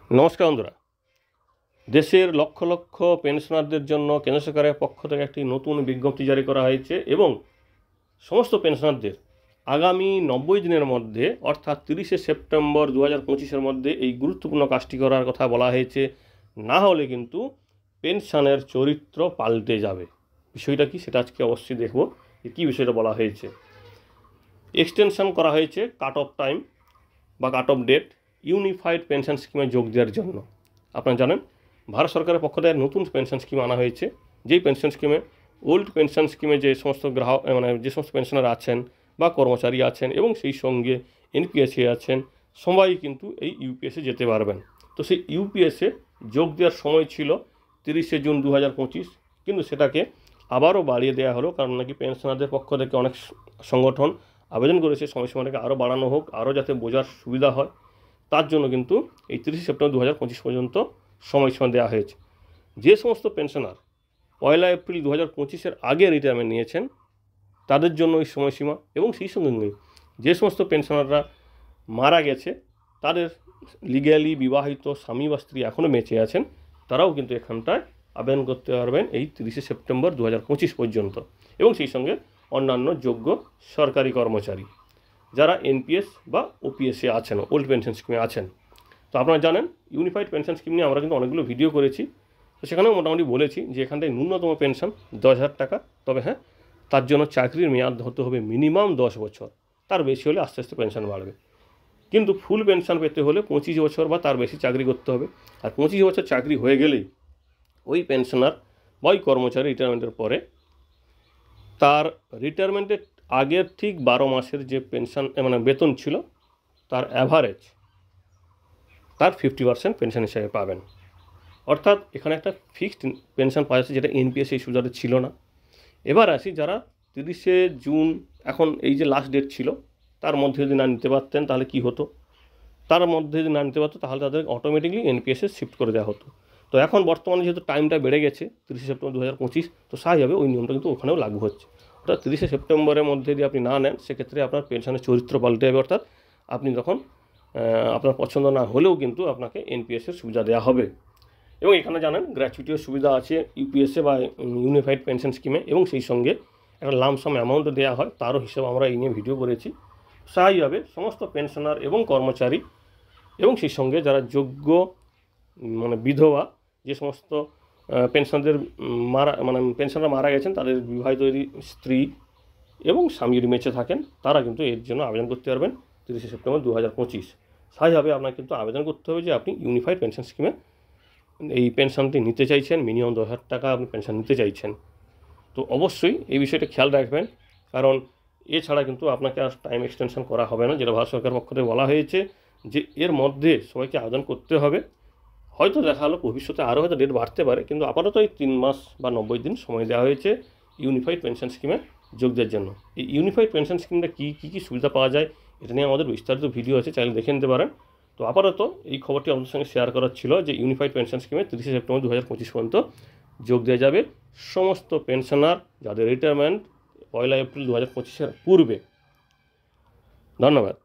নমস্কার বন্ধুরা। দেশের লক্ষ লক্ষ পেনশনারদের জন্য কেন্দ্র সরকারের পক্ষ থেকে একটি নতুন বিজ্ঞপ্তি জারি করা হয়েছে এবং সমস্ত পেনশনারদের আগামী 90 দিনের মধ্যে অর্থাৎ 30শে সেপ্টেম্বর 2025-এর মধ্যে এই গুরুত্বপূর্ণ কাজটি করার কথা বলা হয়েছে। না হলে কিন্তু পেনশনের চরিত্র পাল্টে যাবে। বিষয়টা কি সেটা আজকে অবশ্যই দেখব যে কী বিষয়টা বলা হয়েছে। এক্সটেনশন করা হয়েছে কাট অফ টাইম বা cut off date unified pension স্কিমে যোগ দেওয়ার জন্য। আপনারা জানেন ভারত সরকারের পক্ষ থেকে নতুন পেনশন স্কিম আনা হয়েছে, যেই পেনশন স্কিমে ওল্ড পেনশন স্কিমে যে সমস্ত গ্রাহক যে সমস্ত পেনশনার আছেন বা কর্মচারী আছেন এবং সেই সঙ্গে এনপিএসে আছেন সবাই কিন্তু এই ইউপিএসে যেতে পারবেন। তো সেই ইউপিএসে যোগ দেওয়ার সময় ছিল 30শে জুন 2025, কিন্তু সেটাকে আবারও বাড়িয়ে দেওয়া হলো, কারণ নাকি পেনশনারদের পক্ষ থেকে অনেক সংগঠন আবেদন করেছে সময়সীমাটাকে আরও বাড়ানো হোক, আরও যাতে বোঝার সুবিধা হয়। তার জন্য কিন্তু এই 30শে সেপ্টেম্বর 2025 পর্যন্ত সময়সীমা দেওয়া হয়েছে। যে সমস্ত পেনশনার 1 এপ্রিল 2025-এর আগে রিটায়ারমেন্ট নিয়েছেন তাদের জন্য এই সময়সীমা, এবং সেই সঙ্গে যে সমস্ত পেনশনাররা মারা গেছে তাদের লিগ্যালি বিবাহিত স্বামী বা স্ত্রী এখনও বেঁচে আছেন তারাও কিন্তু এখানটায় আবেদন করতে পারবেন এই 30শে সেপ্টেম্বর 2025 পর্যন্ত। এবং সেই সঙ্গে অন্যান্য যোগ্য সরকারি কর্মচারী যারা এনপিএস বা ওপিএসে আছেন, ওল্ড পেনশন স্কিমে আছেন। তো আপনারা জানেন ইউনিফাইড পেনশন স্কিম নিয়ে আমরা কিন্তু অনেকগুলো ভিডিও করেছি, তো সেখানেও মোটামুটি বলেছি যে এখানটায় ন্যূনতম পেনশন 10,000 টাকা। তবে হ্যাঁ, তার জন্য চাকরির মেয়াদ হতে হবে মিনিমাম 10 বছর, তার বেশি হলে আস্তে আস্তে পেনশন বাড়বে। কিন্তু ফুল পেনশন পেতে হলে 25 বছর বা তার বেশি চাকরি করতে হবে। আর 25 বছর চাকরি হয়ে গেলেই ওই পেনশনার বা ওই কর্মচারী রিটায়ারমেন্টের পরে তার রিটায়ারমেন্টের আগের ঠিক 12 মাসের যে পেনশন বেতন ছিল তার অ্যাভারেজ তার 50% পেনশন হিসেবে পাবেন। অর্থাৎ এখানে একটা ফিক্সড পেনশন পাওয়া যাচ্ছে, যেটা এনপিএস এই সুবিধাটা ছিল না। এবার আসি যারা 30শে জুন এখন এই যে লাস্ট ডেট ছিল তার মধ্যে যদি না নিতে পারতেন তাহলে কি হতো, তার মধ্যে যদি না নিতে পারতো তাহলে তাদের অটোমেটিকলি এনপিএসে শিফট করে দেওয়া হতো। তো এখন বর্তমানে যেহেতু টাইমটা বেড়ে গেছে 30শে সেপ্টেম্বর 2025, তো স্বাভাবিকভাবে ওই নিয়মটা কিন্তু ওখানেও লাগু হচ্ছে। অর্থাৎ 30শে সেপ্টেম্বরের মধ্যে যদি আপনি না নেন সেক্ষেত্রে আপনার পেনশনের চরিত্র পাল্টে যাবে। অর্থাৎ আপনি তখন আপনার পছন্দ না হলেও কিন্তু আপনাকে এনপিএসের সুবিধা দেওয়া হবে। এবং এখানে জানেন গ্র্যাচুইটির সুবিধা আছে ইউপিএসে বা ইউনিফাইড পেনশন স্কিমে, এবং সেই সঙ্গে একটা লামসাম অ্যামাউন্টও দেওয়া হয়, তারও হিসেব আমরা এই নিয়ে ভিডিও করেছি। স্বাভাবিকভাবে সমস্ত পেনশনার এবং কর্মচারী এবং সেই সঙ্গে যারা যোগ্য বিধবা, যে সমস্ত পেনশনদের পেনশনার মারা গেছেন তাদের বিবাহিত স্ত্রী এবং স্বামী যদি বেঁচে থাকেন তারা কিন্তু এর জন্য আবেদন করতে পারবেন 30শে সেপ্টেম্বর 2025। স্বাভাবিকভাবে আপনাকে কিন্তু আবেদন করতে হবে যে আপনি ইউনিফাইড পেনশন স্কিমে এই পেনশনটি নিতে চাইছেন, মিনিমাম 10,000 টাকা আপনি পেনশন নিতে চাইছেন। তো অবশ্যই এই বিষয়টা খেয়াল রাখবেন, কারণ এছাড়া কিন্তু আপনাকে আর টাইম এক্সটেনশন করা হবে না, যেটা ভারত সরকারের পক্ষ থেকে বলা হয়েছে যে এর মধ্যে সবাইকে আবেদন করতে হবে। হয়তো দেখা হলো ভবিষ্যতে আরও হয়তো ডেট বাড়তে পারে, কিন্তু আপাতত এই 3 মাস বা 90 দিন সময় দেওয়া হয়েছে ইউনিফাইড পেনশন স্কিমে যোগ দেওয়ার জন্য। এই ইউনিফাইড পেনশন স্কিমটা কী সুবিধা পাওয়া যায় এটা নিয়ে আমাদের বিস্তারিত ভিডিও আছে, চাইলে দেখে নিতে পারেন। তো আপাতত এই খবরটি আমাদের সঙ্গে শেয়ার করার ছিল যে ইউনিফাইড পেনশন স্কিমে 30শে সেপ্টেম্বর 2025 পর্যন্ত যোগ দেওয়া যাবে সমস্ত পেনশনার যাদের রিটায়ারমেন্ট 1 এপ্রিল 2025-এর পূর্বে। ধন্যবাদ।